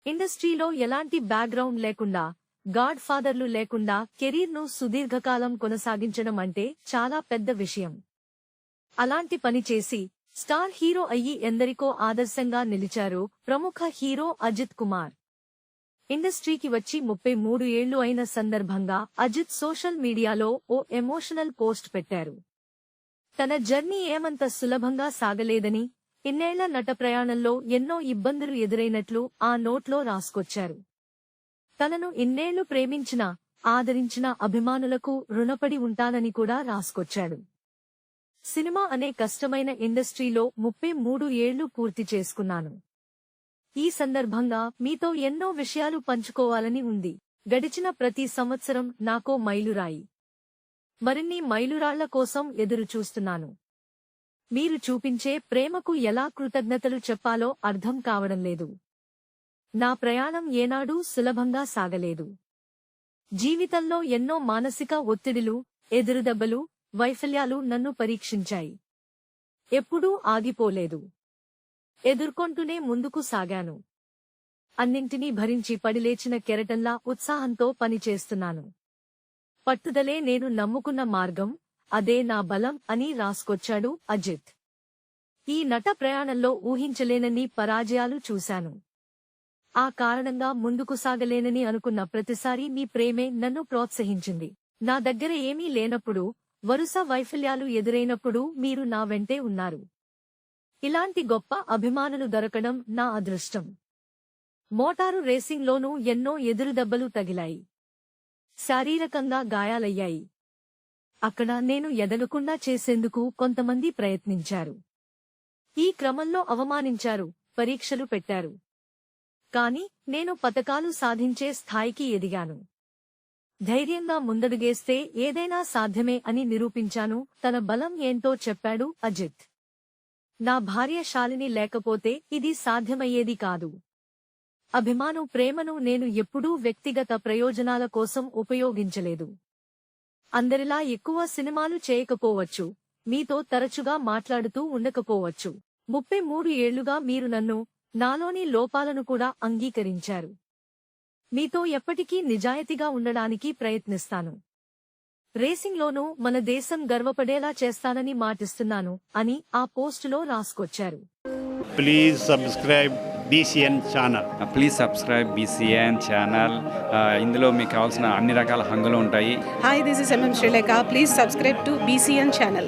ఇండస్ట్రీలో ఎలాంటి బ్యాక్గ్రౌండ్ లేకుండా, గాడ్ ఫాదర్లు లేకుండా కెరీర్ను సుదీర్ఘకాలం కొనసాగించడం అంటే చాలా పెద్ద విషయం. అలాంటి పని చేసి స్టార్ హీరో అయ్యి ఎందరికో ఆదర్శంగా నిలిచారు ప్రముఖ హీరో అజిత్ కుమార్. ఇండస్ట్రీకి వచ్చి 33 ఏళ్లు అయిన సందర్భంగా అజిత్ సోషల్ మీడియాలో ఓ ఎమోషనల్ పోస్ట్ పెట్టారు. తన జర్నీ ఏమంత సులభంగా సాగలేదని, ఇన్నేళ్ల నట ప్రయాణంలో ఎన్నో ఇబ్బందులు ఎదురైనట్లు ఆ నోట్లో రాసుకొచ్చారు. తనను ఇన్నేళ్లు ప్రేమించిన, ఆదరించిన అభిమానులకు రుణపడి ఉంటానని కూడా రాసుకొచ్చాడు. సినిమా అనే కష్టమైన ఇండస్ట్రీలో 33 ఏళ్లు పూర్తి చేసుకున్నాను. ఈ సందర్భంగా మీతో ఎన్నో విషయాలు పంచుకోవాలని ఉంది. గడిచిన ప్రతి సంవత్సరం నాకో మైలురాయి. మరిన్ని మైలురాళ్ల కోసం ఎదురు చూస్తున్నాను. మీరు చూపించే ప్రేమకు ఎలా కృతజ్ఞతలు చెప్పాలో అర్థం కావడం లేదు. నా ప్రయాణం ఏనాడూ సులభంగా సాగలేదు. జీవితంలో ఎన్నో మానసిక ఒత్తిడిలు, ఎదురుదెబ్బలు, వైఫల్యాలు నన్ను పరీక్షించాయి. ఎప్పుడూ ఆగిపోలేదు. ఎదుర్కొంటూనే ముందుకు సాగాను. అన్నింటినీ భరించి పడిలేచిన కెరటంలా ఉత్సాహంతో పనిచేస్తున్నాను. పట్టుదలే నేను నమ్ముకున్న మార్గం, అదే నా బలం అని రాసుకొచ్చాడు అజిత్. ఈ నట ప్రయాణంలో ఊహించలేనన్ని పరాజయాలు చూశాను. ఆ కారణంగా ముందుకు సాగలేనని అనుకున్న ప్రతిసారీ మీ ప్రేమే నన్ను ప్రోత్సహించింది. నా దగ్గర ఏమీ లేనప్పుడు, వరుస వైఫల్యాలు ఎదురైనప్పుడు మీరు నా వెంటే ఉన్నారు. ఇలాంటి గొప్ప అభిమానులు దొరకడం నా అదృష్టం. మోటారు రేసింగ్లోనూ ఎన్నో ఎదురుదెబ్బలు తగిలాయి. శారీరకంగా గాయాలయ్యాయి. అక్కడ నేను ఎదగకుండా చేసేందుకు కొంతమంది ప్రయత్నించారు. ఈ క్రమంలో అవమానించారు, పరీక్షలు పెట్టారు. కాని నేను పతకాలు సాధించే స్థాయికి ఎదిగాను. ధైర్యంగా ముందడుగేస్తే ఏదైనా సాధ్యమే అని నిరూపించాను. తన బలం ఏంటో చెప్పాడు అజిత్. నా భార్య శాలిని లేకపోతే ఇది సాధ్యమయ్యేది కాదు. అభిమాను ప్రేమను నేను ఎప్పుడూ వ్యక్తిగత ప్రయోజనాల కోసం ఉపయోగించలేదు. అందరిలా ఎక్కువ సినిమాలు చేయకపోవచ్చు, మీతో తరచుగా మాట్లాడుతూ ఉండకపోవచ్చు. 33 ఏళ్లుగా మీరు నన్ను, నాలోని లోపాలను కూడా అంగీకరించారు. మీతో ఎప్పటికీ నిజాయితీగా ఉండడానికి ప్రయత్నిస్తాను. రేసింగ్లోనూ మన దేశం గర్వపడేలా చేస్తానని మాటిస్తున్నాను అని ఆ పోస్టులో రాసుకొచ్చారు. Please subscribe BCN channel. Please subscribe BCN channel. ఇందులో మీకు కావాల్సిన అన్ని రకాల హంగులు ఉంటాయి. Hi, this is MM Sri Lanka. Please subscribe to BCN channel.